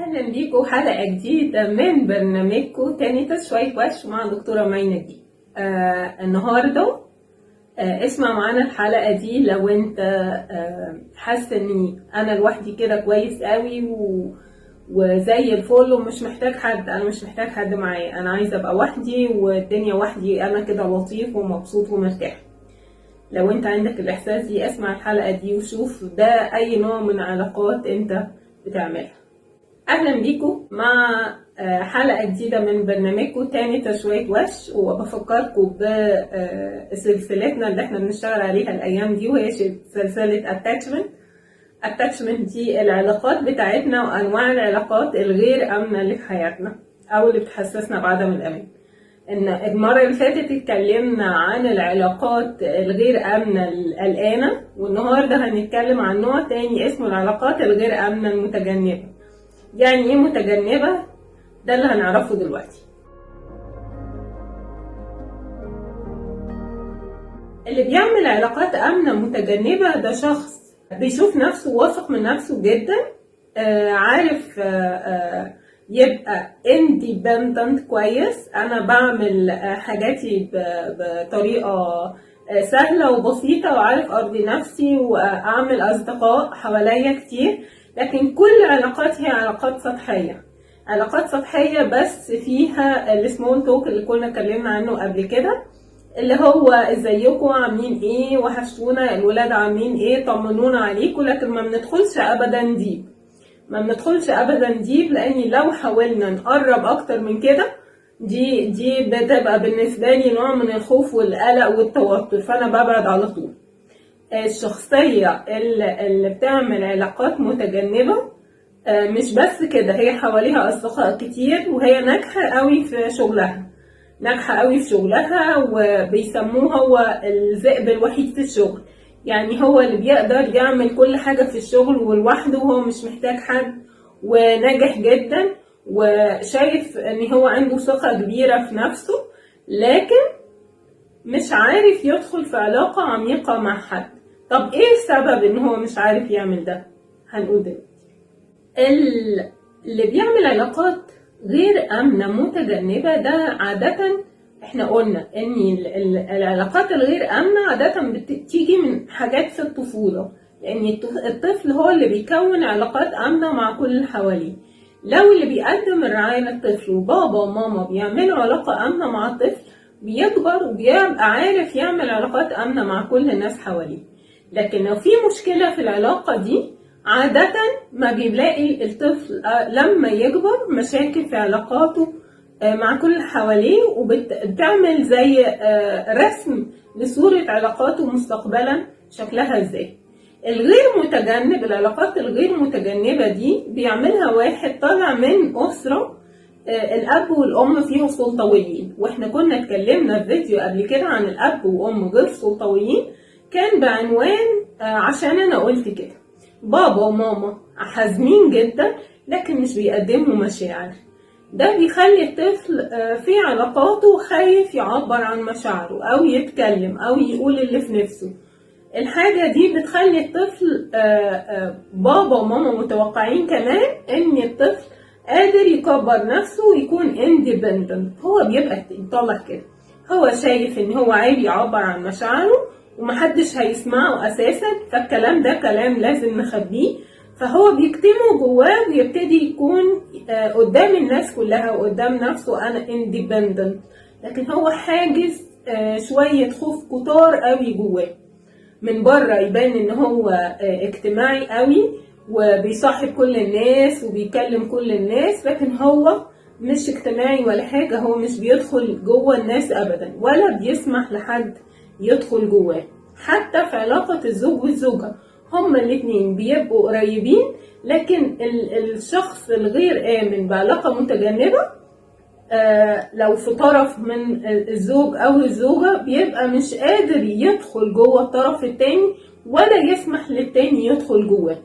اهلا بيكم حلقه جديده من برنامجكم تاني تشويق وش مع دكتوره مي نجيب. النهارده اسمع معانا الحلقه دي لو انت حاسس اني انا لوحدي كده كويس قوي وزي الفل ومش محتاج حد. انا مش محتاج حد معايا، انا عايزه ابقى وحدي والدنيا وحدي، انا كده لطيف ومبسوط ومرتاح. لو انت عندك الاحساس دي اسمع الحلقه دي وشوف ده اي نوع من علاقات انت بتعملها. اهلا بيكم مع حلقه جديده من برنامجكم تاني تشويق وش، وبفكركم بسلسلتنا اللي احنا بنشتغل عليها الايام دي، وهي سلسله attachment دي العلاقات بتاعتنا وانواع العلاقات الغير امنه اللي في حياتنا او اللي بتحسسنا بعدم الامان. ان المره اللي فاتت اتكلمنا عن العلاقات الغير امنه القلقانه، والنهارده هنتكلم عن نوع تاني اسمه العلاقات الغير امنه المتجنبه. يعني ايه متجنبه؟ ده اللي هنعرفه دلوقتي. اللي بيعمل علاقات امنه متجنبه ده شخص بيشوف نفسه واثق من نفسه جدا، عارف يبقى independent كويس. انا بعمل حاجاتي بطريقه سهله وبسيطه، وعارف ارضي نفسي واعمل اصدقاء حواليا كتير. لكن كل علاقاتي هي علاقات سطحيه، علاقات سطحيه بس فيها السمول توك اللي كنا اتكلمنا عنه قبل كده، اللي هو ازيكم عاملين ايه، وحشتونا، الولاد عاملين ايه، طمنونا عليكم. لكن ما بندخلش ابدا ديب، لاني لو حاولنا نقرب اكتر من كده دي بتبقى بالنسبه لي نوع من الخوف والقلق والتوتر، فانا ببعد على طول. الشخصيه اللي بتعمل علاقات متجنبه مش بس كده، هي حواليها اصدقاء كتير وهي ناجحه قوي في شغلها وبيسموه هو الذئب الوحيد في الشغل. يعني هو اللي بيقدر يعمل كل حاجة في الشغل ولوحده، وهو مش محتاج حد، وناجح جدا وشايف ان هو عنده ثقة كبيرة في نفسه، لكن مش عارف يدخل في علاقة عميقة مع حد. طب ايه السبب ان هو مش عارف يعمل ده؟ هنقول دلوقتي. اللي بيعمل علاقات غير آمنة متجنبة ده عادة احنا قلنا ان العلاقات الغير آمنة عادة بتيجي من حاجات في الطفولة، لان الطفل هو اللي بيكون علاقات آمنة مع كل اللي حواليه. لو اللي بيقدم الرعاية للطفل وبابا وماما بيعملوا علاقة آمنة مع الطفل، بيكبر وبيبقى عارف يعمل علاقات آمنة مع كل الناس حواليه. لكن لو في مشكلة في العلاقة دي، عادة ما بيلاقي الطفل لما يكبر مشاكل في علاقاته مع كل اللي حواليه، وبتعمل زي رسم لصورة علاقاته مستقبلا شكلها ازاي. العلاقات الغير متجنبة دي بيعملها واحد طالع من أسرة الأب والأم فيها سلطويين، واحنا كنا اتكلمنا في فيديو قبل كده عن الأب وأم غير سلطويين، كان بعنوان عشان أنا قلت كده. بابا وماما حازمين جدا لكن مش بيقدموا مشاعر، ده بيخلي الطفل في علاقاته خايف يعبر عن مشاعره او يتكلم او يقول اللي في نفسه. الحاجة دي بتخلي الطفل بابا وماما متوقعين كمان ان الطفل قادر يكبر نفسه ويكون independent. هو بيبقى يطلع كده، هو شايف ان هو عيب يعبر عن مشاعره ومحدش هيسمعه اساسا، فالكلام ده كلام لازم نخبيه، فهو بيكتمه جواه ويبتدي يكون قدام الناس كلها وقدام نفسه انا independent، لكن هو حاجز شوية خوف كتار قوي جواه. من بره يبان ان هو اجتماعي قوي وبيصاحب كل الناس وبيكلم كل الناس، لكن هو مش اجتماعي ولا حاجة، هو مش بيدخل جوه الناس ابدا ولا بيسمح لحد يدخل جواه. حتى في علاقة الزوج والزوجة هما الاتنين بيبقوا قريبين، لكن الشخص الغير آمن بعلاقة متجنبة لو في طرف من الزوج أو الزوجة بيبقى مش قادر يدخل جوه الطرف التاني ولا يسمح للتاني يدخل جواه،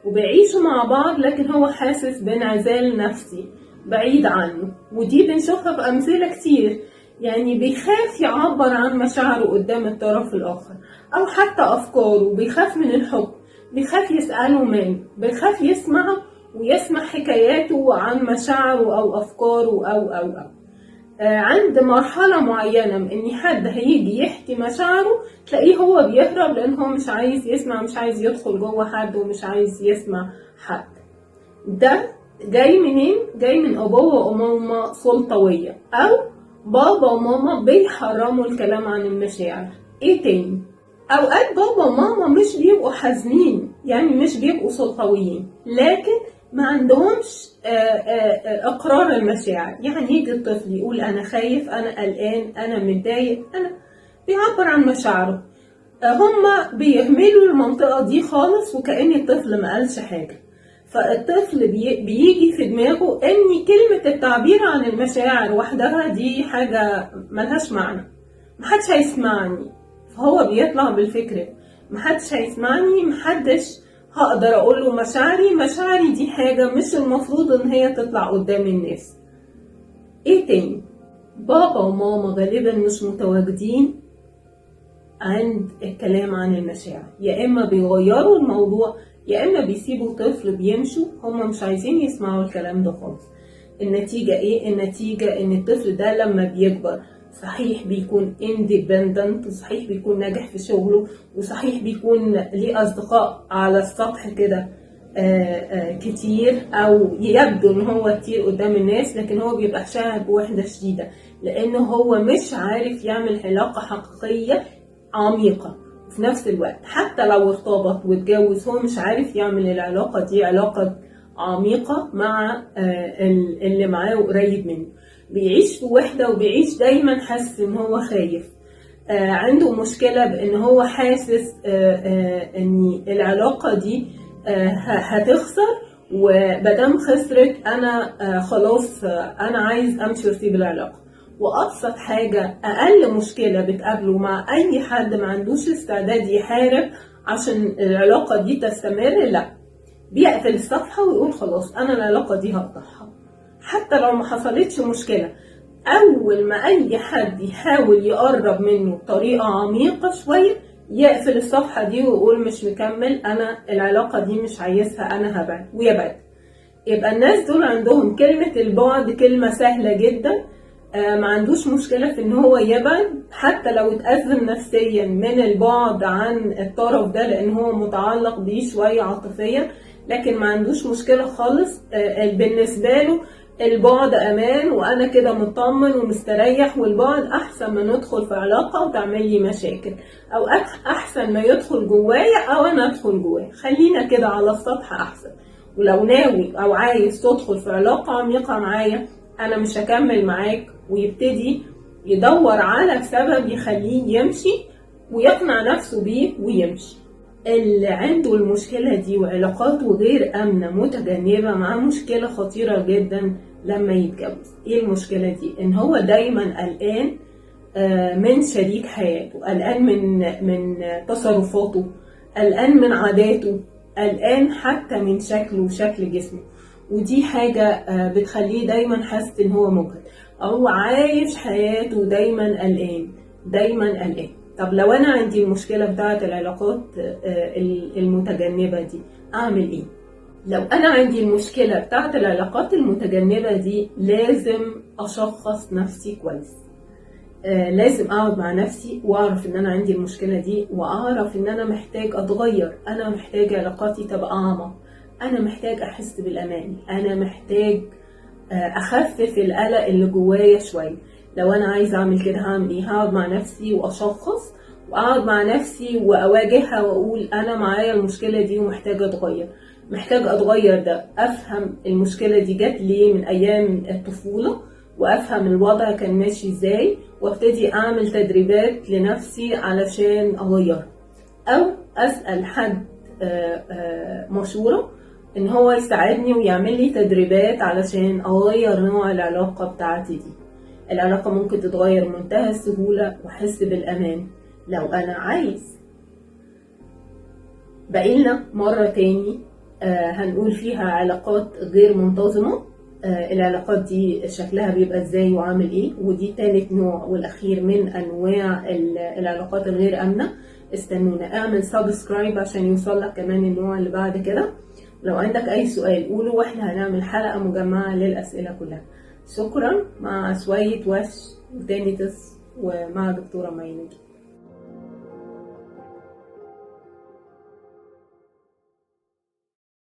وبيعيشوا مع بعض لكن هو حاسس بانعزال نفسي بعيد عنه. ودي بنشوفها بأمثلة كتير، يعني بيخاف يعبر عن مشاعره قدام الطرف الآخر أو حتى أفكاره، بيخاف من الحب، بيخاف يسأله ماله، بيخاف يسمعه ويسمع حكاياته عن مشاعره أو أفكاره أو عند مرحلة معينة من إن حد هيجي يحكي مشاعره تلاقيه هو بيهرب، لأن هو مش عايز يسمع، مش عايز يدخل جوه حد ومش عايز يسمع حد. ده جاي منين؟ جاي من أبوة وماما سلطوية، أو بابا وماما بيحرموا الكلام عن المشاعر. إيه تاني؟ أوقات بابا وماما مش بيبقوا حازمين، يعني مش بيبقوا سلطويين، لكن ما عندهمش إقرار المشاعر. يعني يجي الطفل يقول أنا خايف، أنا قلقان، أنا متضايق، أنا بيعبر عن مشاعره. هما بيهملوا المنطقة دي خالص، وكأن الطفل ما قالش حاجة. فالطفل بيجي في دماغه ان كلمة التعبير عن المشاعر وحدها دي حاجة ملهاش معنى، محدش هيسمعني. فهو بيطلع بالفكرة محدش هيسمعني، محدش هقدر اقوله مشاعري دي حاجة مش المفروض ان هي تطلع قدام الناس. ايه تاني؟ بابا وماما غالبا مش متواجدين عند الكلام عن المشاعر، يا اما بيغيروا الموضوع يا اما بيسيبوا طفل بيمشوا، هما مش عايزين يسمعوا الكلام ده خالص. النتيجة ايه؟ النتيجة ان الطفل ده لما بيكبر صحيح بيكون independent، صحيح بيكون ناجح في شغله، وصحيح بيكون ليه اصدقاء على السطح كده كتير، او يبدو ان هو كتير قدام الناس، لكن هو بيبقى شاعر بوحدة شديدة لانه هو مش عارف يعمل علاقة حقيقية عميقة. في نفس الوقت حتى لو ارتبط واتجوز هو مش عارف يعمل العلاقة دي علاقة عميقة مع اللي معاه وقريب منه. بيعيش في وحدة وبيعيش دايما حاسس ان هو خايف، عنده مشكلة بان هو حاسس ان العلاقة دي هتخسر، ومادام خسرت انا خلاص انا عايز امشي واسيب العلاقة. وابسط حاجة اقل مشكلة بتقابله مع اي حد ما عندوش استعداد يحارب عشان العلاقة دي تستمر، لا، بيقفل الصفحة ويقول خلاص انا العلاقة دي هقطعها حتى لو ما حصلتش مشكلة. اول ما اي حد يحاول يقرب منه بطريقة عميقة شوية يقفل الصفحة دي ويقول مش مكمل، انا العلاقة دي مش عايزها، انا هبعد ويبعد. يبقى الناس دول عندهم كلمة البعد كلمة سهلة جدا، ما عندوش مشكلة في ان هو يبعد حتى لو اتأزم نفسيا من البعد عن الطرف ده لان هو متعلق بيه شوية عاطفيا، لكن ما عندوش مشكلة خالص. بالنسبة له البعد امان وانا كده مطمن ومستريح، والبعد احسن ما ندخل في علاقة وتعمل لي مشاكل، او احسن ما يدخل جوايا او انا ادخل جواه، خلينا كده على السطح احسن. ولو ناوي او عايز تدخل في علاقة عميقة معايا انا مش هكمل معاك، ويبتدي يدور على سبب يخليه يمشي ويقنع نفسه بيه ويمشي. اللي عنده المشكلة دي وعلاقاته غير آمنة متجنبة معاه مشكلة خطيرة جدا لما يتجوز. ايه المشكلة دي؟ ان هو دايما قلقان من شريك حياته، قلقان من تصرفاته، قلقان من عاداته، قلقان حتى من شكله وشكل جسمه، ودي حاجة بتخليه دايما حاسس ان هو مجهد او عايش حياته دايما قلقان دايما قلقان. طب لو انا عندي المشكلة بتاعة العلاقات المتجنبة دي اعمل ايه؟ لو انا عندي المشكلة بتاعة العلاقات المتجنبة دي لازم اشخص نفسي كويس، لازم اقعد مع نفسي واعرف ان انا عندي المشكلة دي، واعرف ان انا محتاج اتغير، انا محتاج علاقاتي تبقى اعمق، انا محتاج احس بالامان، انا محتاج اخفف القلق اللي جوايا شويه. لو انا عايزه اعمل كده هعمل ايه؟ هقعد مع نفسي واشخص، واقعد مع نفسي واواجهها واقول انا معايا المشكله دي ومحتاجه اتغير. محتاج اتغير ده افهم المشكله دي جت ليه من ايام الطفوله، وافهم الوضع كان ماشي ازاي، وابتدي اعمل تدريبات لنفسي علشان اغيرها، او اسال حد مشوره ان هو يساعدني ويعمل لي تدريبات علشان اغير نوع العلاقة بتاعتي دي. العلاقة ممكن تتغير بمنتهى السهولة واحس بالامان لو انا عايز. بقينا مرة تاني هنقول فيها علاقات غير منتظمة، العلاقات دي شكلها بيبقى ازاي وعامل ايه، ودي تالت نوع والاخير من انواع العلاقات الغير امنة. استنونا، اعمل سبسكرايب عشان يوصل لك كمان النوع اللي بعد كده، لو عندك اي سؤال قوله، واحنا هنعمل حلقة مجمعة للأسئلة كلها. شكرا. مع شوية وش وتانيتس ومع دكتورة مي نجي.